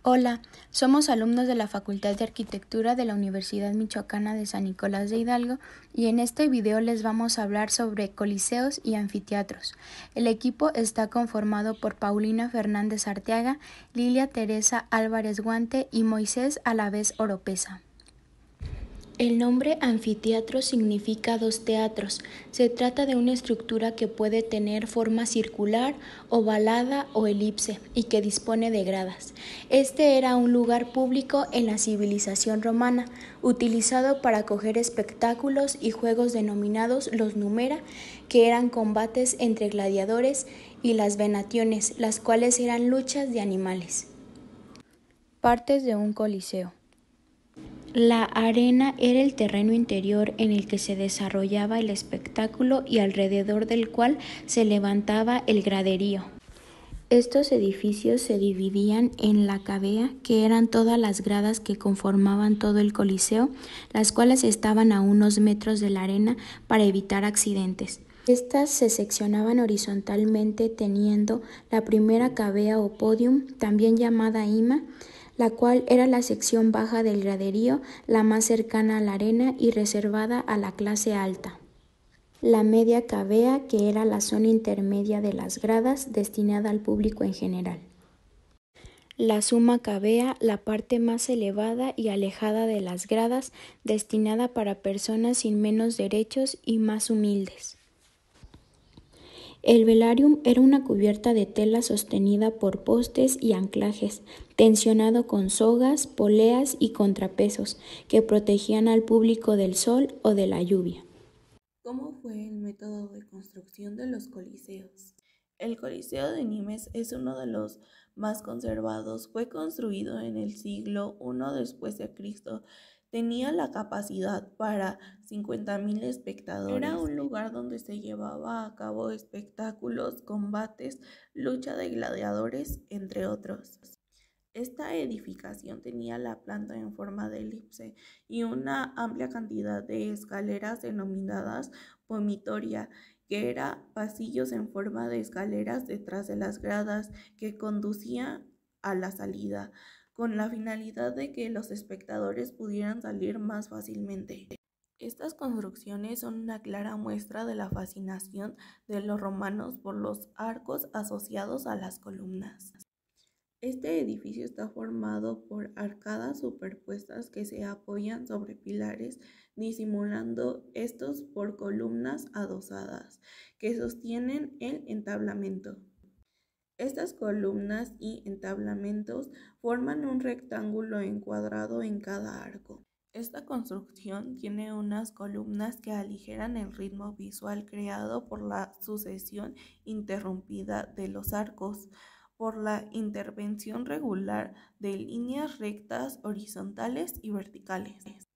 Hola, somos alumnos de la Facultad de Arquitectura de la Universidad Michoacana de San Nicolás de Hidalgo y en este video les vamos a hablar sobre coliseos y anfiteatros. El equipo está conformado por Paulina Fernández Arteaga, Lilia Teresa Álvarez Guante y Moisés Alavés Oropesa. El nombre anfiteatro significa dos teatros. Se trata de una estructura que puede tener forma circular, ovalada o elipse y que dispone de gradas. Este era un lugar público en la civilización romana, utilizado para acoger espectáculos y juegos denominados los numera, que eran combates entre gladiadores, y las venaciones, las cuales eran luchas de animales. Partes de un coliseo. La arena era el terreno interior en el que se desarrollaba el espectáculo y alrededor del cual se levantaba el graderío. Estos edificios se dividían en la cavea, que eran todas las gradas que conformaban todo el coliseo, las cuales estaban a unos metros de la arena para evitar accidentes. Estas se seccionaban horizontalmente teniendo la primera cavea o podium, también llamada ima, la cual era la sección baja del graderío, la más cercana a la arena y reservada a la clase alta. La media cavea, que era la zona intermedia de las gradas, destinada al público en general. La summa cavea, la parte más elevada y alejada de las gradas, destinada para personas sin menos derechos y más humildes. El velarium era una cubierta de tela sostenida por postes y anclajes, tensionado con sogas, poleas y contrapesos que protegían al público del sol o de la lluvia. ¿Cómo fue el método de construcción de los coliseos? El Coliseo de Nimes es uno de los más conservados. Fue construido en el siglo I después de Cristo. Tenía la capacidad para 50,000 espectadores. Era un lugar donde se llevaba a cabo espectáculos, combates, lucha de gladiadores, entre otros. Esta edificación tenía la planta en forma de elipse y una amplia cantidad de escaleras denominadas vomitoria, que eran pasillos en forma de escaleras detrás de las gradas que conducían a la salida, con la finalidad de que los espectadores pudieran salir más fácilmente. Estas construcciones son una clara muestra de la fascinación de los romanos por los arcos asociados a las columnas. Este edificio está formado por arcadas superpuestas que se apoyan sobre pilares, disimulando estos por columnas adosadas que sostienen el entablamento. Estas columnas y entablamentos forman un rectángulo encuadrado en cada arco. Esta construcción tiene unas columnas que aligeran el ritmo visual creado por la sucesión interrumpida de los arcos, por la intervención regular de líneas rectas, horizontales y verticales.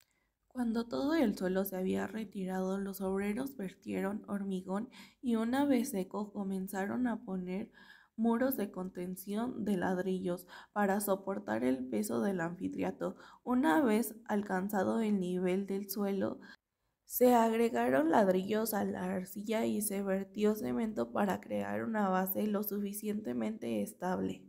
Cuando todo el suelo se había retirado, los obreros vertieron hormigón y una vez seco comenzaron a poner muros de contención de ladrillos para soportar el peso del anfiteatro. Una vez alcanzado el nivel del suelo, se agregaron ladrillos a la arcilla y se vertió cemento para crear una base lo suficientemente estable.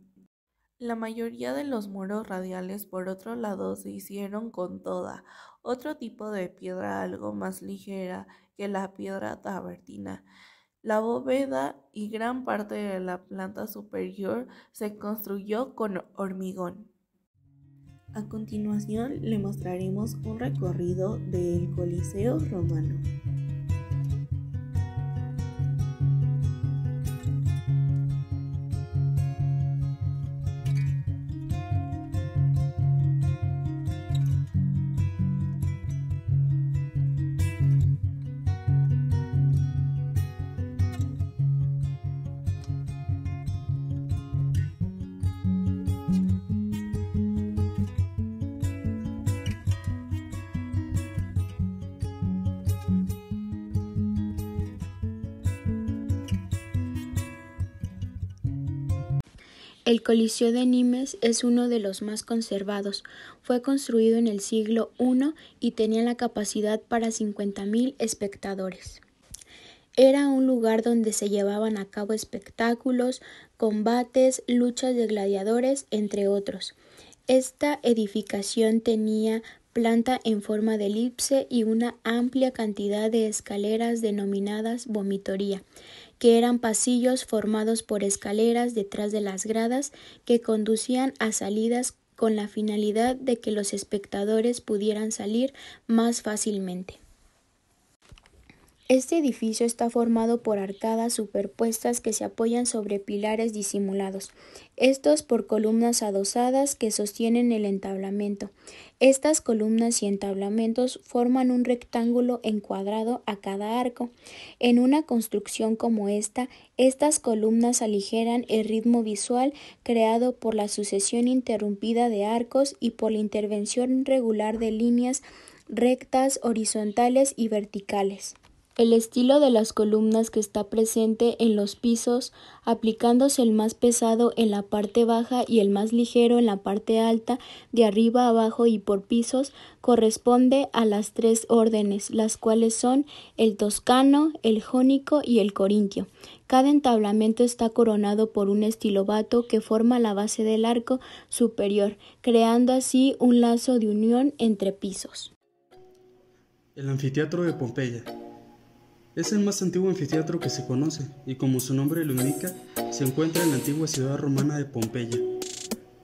La mayoría de los muros radiales, por otro lado, se hicieron con toda, otro tipo de piedra algo más ligera que la piedra travertina. La bóveda y gran parte de la planta superior se construyó con hormigón. A continuación le mostraremos un recorrido del Coliseo romano. El Coliseo de Nimes es uno de los más conservados. Fue construido en el siglo I y tenía la capacidad para 50,000 espectadores. Era un lugar donde se llevaban a cabo espectáculos, combates, luchas de gladiadores, entre otros. Esta edificación tenía planta en forma de elipse y una amplia cantidad de escaleras denominadas vomitoría, que eran pasillos formados por escaleras detrás de las gradas que conducían a salidas con la finalidad de que los espectadores pudieran salir más fácilmente. Este edificio está formado por arcadas superpuestas que se apoyan sobre pilares disimulados, estos por columnas adosadas que sostienen el entablamento. Estas columnas y entablamentos forman un rectángulo encuadrado a cada arco. En una construcción como esta, estas columnas aligeran el ritmo visual creado por la sucesión interrumpida de arcos y por la intervención regular de líneas rectas, horizontales y verticales. El estilo de las columnas que está presente en los pisos, aplicándose el más pesado en la parte baja y el más ligero en la parte alta, de arriba a abajo y por pisos, corresponde a las tres órdenes, las cuales son el toscano, el jónico y el corintio. Cada entablamento está coronado por un estilobato que forma la base del arco superior, creando así un lazo de unión entre pisos. El anfiteatro de Pompeya. Es el más antiguo anfiteatro que se conoce y, como su nombre lo indica, se encuentra en la antigua ciudad romana de Pompeya.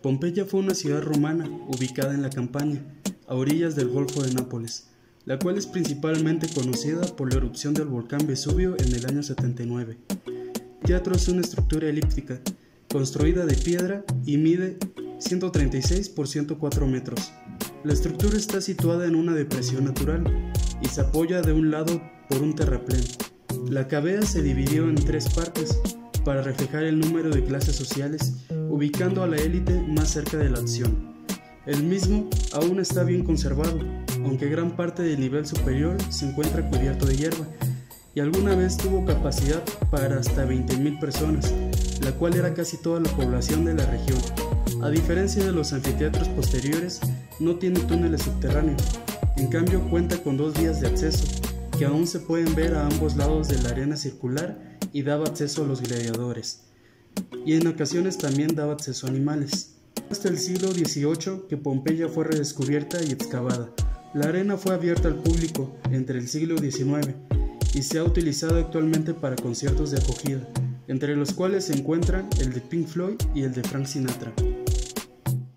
Pompeya fue una ciudad romana ubicada en la Campania, a orillas del Golfo de Nápoles, la cual es principalmente conocida por la erupción del volcán Vesubio en el año 79. El teatro es una estructura elíptica, construida de piedra y mide 136 por 104 metros. La estructura está situada en una depresión natural y se apoya de un lado por un terraplén. La cavea se dividió en tres partes para reflejar el número de clases sociales, ubicando a la élite más cerca de la acción. El mismo aún está bien conservado, aunque gran parte del nivel superior se encuentra cubierto de hierba, y alguna vez tuvo capacidad para hasta 20.000 personas, la cual era casi toda la población de la región. A diferencia de los anfiteatros posteriores, no tiene túneles subterráneos, en cambio cuenta con dos vías de acceso, que aún se pueden ver a ambos lados de la arena circular y daba acceso a los gladiadores, y en ocasiones también daba acceso a animales. Hasta el siglo XVIII que Pompeya fue redescubierta y excavada. La arena fue abierta al público entre el siglo XIX y se ha utilizado actualmente para conciertos de acogida, entre los cuales se encuentran el de Pink Floyd y el de Frank Sinatra.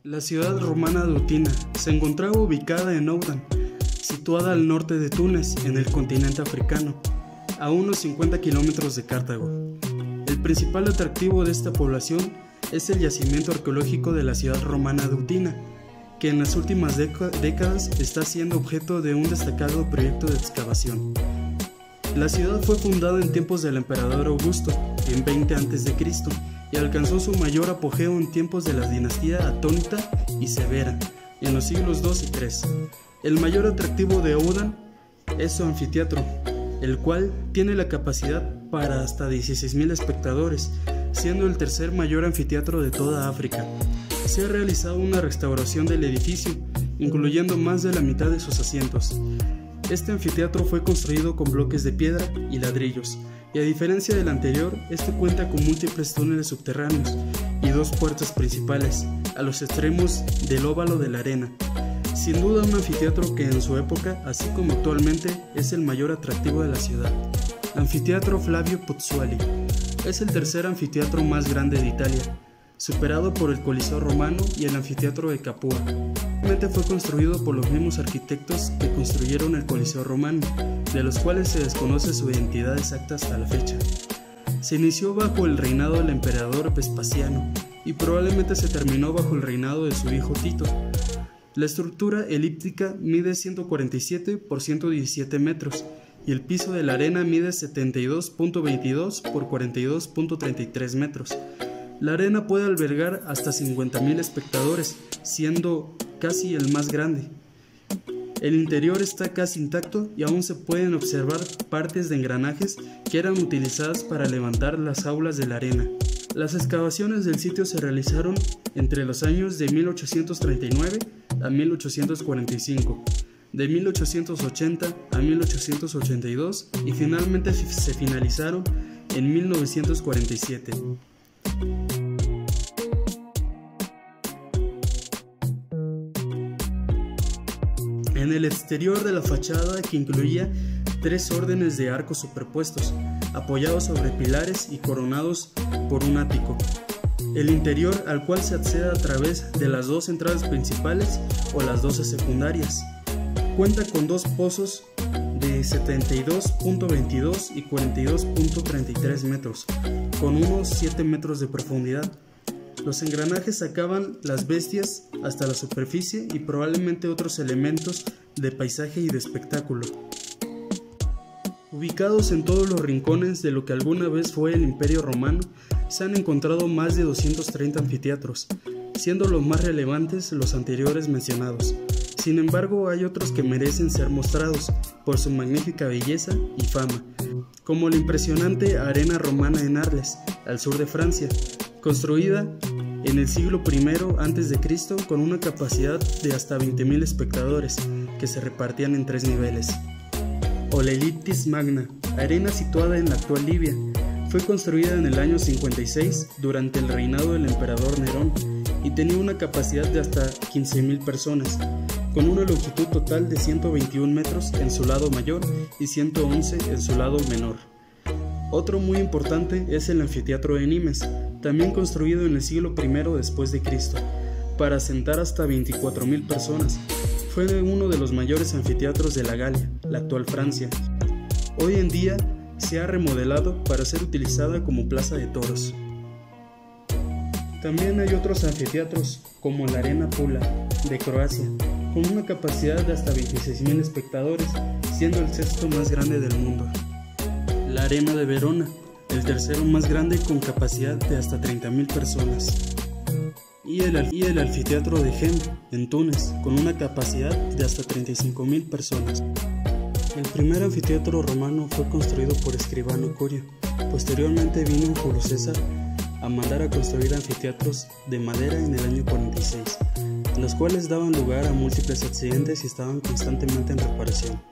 La ciudad romana de Utina se encontraba ubicada en Oudan, situada al norte de Túnez, en el continente africano, a unos 50 kilómetros de Cartago. El principal atractivo de esta población es el yacimiento arqueológico de la ciudad romana de Utina, que en las últimas décadas está siendo objeto de un destacado proyecto de excavación. La ciudad fue fundada en tiempos del emperador Augusto, en 20 a.C., y alcanzó su mayor apogeo en tiempos de la dinastía Atónita y Severa, en los siglos II y III. El mayor atractivo de Oudan es su anfiteatro, el cual tiene la capacidad para hasta 16.000 espectadores, siendo el tercer mayor anfiteatro de toda África. Se ha realizado una restauración del edificio, incluyendo más de la mitad de sus asientos. Este anfiteatro fue construido con bloques de piedra y ladrillos, y a diferencia del anterior, este cuenta con múltiples túneles subterráneos y dos puertas principales, a los extremos del óvalo de la arena. Sin duda un anfiteatro que en su época, así como actualmente, es el mayor atractivo de la ciudad. Anfiteatro Flavio Pozzuoli. Es el tercer anfiteatro más grande de Italia, superado por el Coliseo Romano y el anfiteatro de Capua. Realmente fue construido por los mismos arquitectos que construyeron el Coliseo Romano, de los cuales se desconoce su identidad exacta hasta la fecha. Se inició bajo el reinado del emperador Vespasiano y probablemente se terminó bajo el reinado de su hijo Tito. La estructura elíptica mide 147 por 117 metros y el piso de la arena mide 72.22 por 42.33 metros. La arena puede albergar hasta 50.000 espectadores, siendo casi el más grande. El interior está casi intacto y aún se pueden observar partes de engranajes que eran utilizadas para levantar las aulas de la arena. Las excavaciones del sitio se realizaron entre los años de 1839 a 1845, de 1880 a 1882 y finalmente se finalizaron en 1947. en el exterior de la fachada, que incluía 3 órdenes de arcos superpuestos, apoyados sobre pilares y coronados por un ático. El interior, al cual se accede a través de las 2 entradas principales o las 12 secundarias. Cuenta con 2 pozos de 72.22 y 42.33 metros, con unos 7 metros de profundidad. Los engranajes sacaban las bestias hasta la superficie y probablemente otros elementos de paisaje y de espectáculo. Ubicados en todos los rincones de lo que alguna vez fue el Imperio Romano, se han encontrado más de 230 anfiteatros, siendo los más relevantes los anteriores mencionados. Sin embargo, hay otros que merecen ser mostrados por su magnífica belleza y fama, como la impresionante Arena Romana en Arles, al sur de Francia, construida en el siglo I a.C. con una capacidad de hasta 20.000 espectadores, que se repartían en 3 niveles. O la Elliptis Magna, arena situada en la actual Libia, fue construida en el año 56 durante el reinado del emperador Nerón y tenía una capacidad de hasta 15.000 personas, con una longitud total de 121 metros en su lado mayor y 111 en su lado menor. Otro muy importante es el anfiteatro de Nimes, también construido en el siglo I después de Cristo, para asentar hasta 24.000 personas. Fue uno de los mayores anfiteatros de la Galia, la actual Francia. Hoy en día se ha remodelado para ser utilizada como plaza de toros. También hay otros anfiteatros, como la Arena Pula, de Croacia, con una capacidad de hasta 26.000 espectadores, siendo el 6º más grande del mundo. La Arena de Verona, el 3º más grande con capacidad de hasta 30.000 personas. Y el anfiteatro de Gem, en Túnez, con una capacidad de hasta 35.000 personas. El primer anfiteatro romano fue construido por Escribano Curio. Posteriormente vino Julio César a mandar a construir anfiteatros de madera en el año 46, los cuales daban lugar a múltiples accidentes y estaban constantemente en reparación.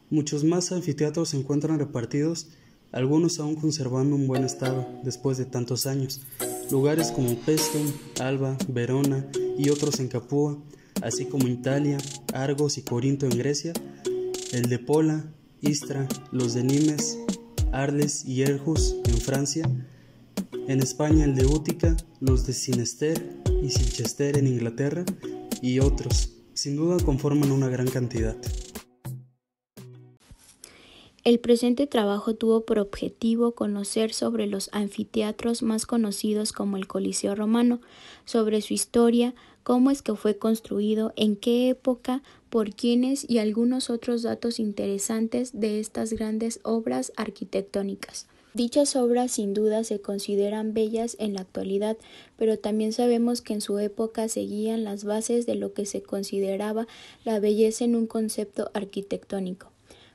Muchos más anfiteatros se encuentran repartidos, algunos aún conservando un buen estado después de tantos años, lugares como Pestum, Alba, Verona y otros en Capua, así como Italia, Argos y Corinto en Grecia, el de Pola, Istra, los de Nimes, Arles y Erjus en Francia, en España el de Útica, los de Cinester y Silchester en Inglaterra y otros. Sin duda conforman una gran cantidad. El presente trabajo tuvo por objetivo conocer sobre los anfiteatros más conocidos como el Coliseo Romano, sobre su historia, cómo es que fue construido, en qué época, por quiénes y algunos otros datos interesantes de estas grandes obras arquitectónicas. Dichas obras sin duda se consideran bellas en la actualidad, pero también sabemos que en su época seguían las bases de lo que se consideraba la belleza en un concepto arquitectónico.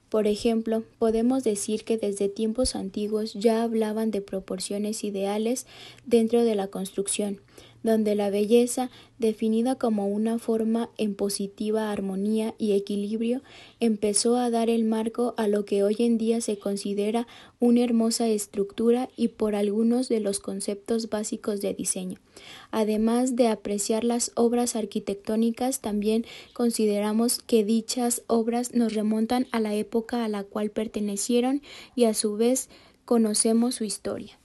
Por ejemplo, podemos decir que desde tiempos antiguos ya hablaban de proporciones ideales dentro de la construcción, donde la belleza, definida como una forma en positiva armonía y equilibrio, empezó a dar el marco a lo que hoy en día se considera una hermosa estructura y por algunos de los conceptos básicos de diseño. Además de apreciar las obras arquitectónicas, también consideramos que dichas obras nos remontan a la época a la cual pertenecieron y a su vez conocemos su historia.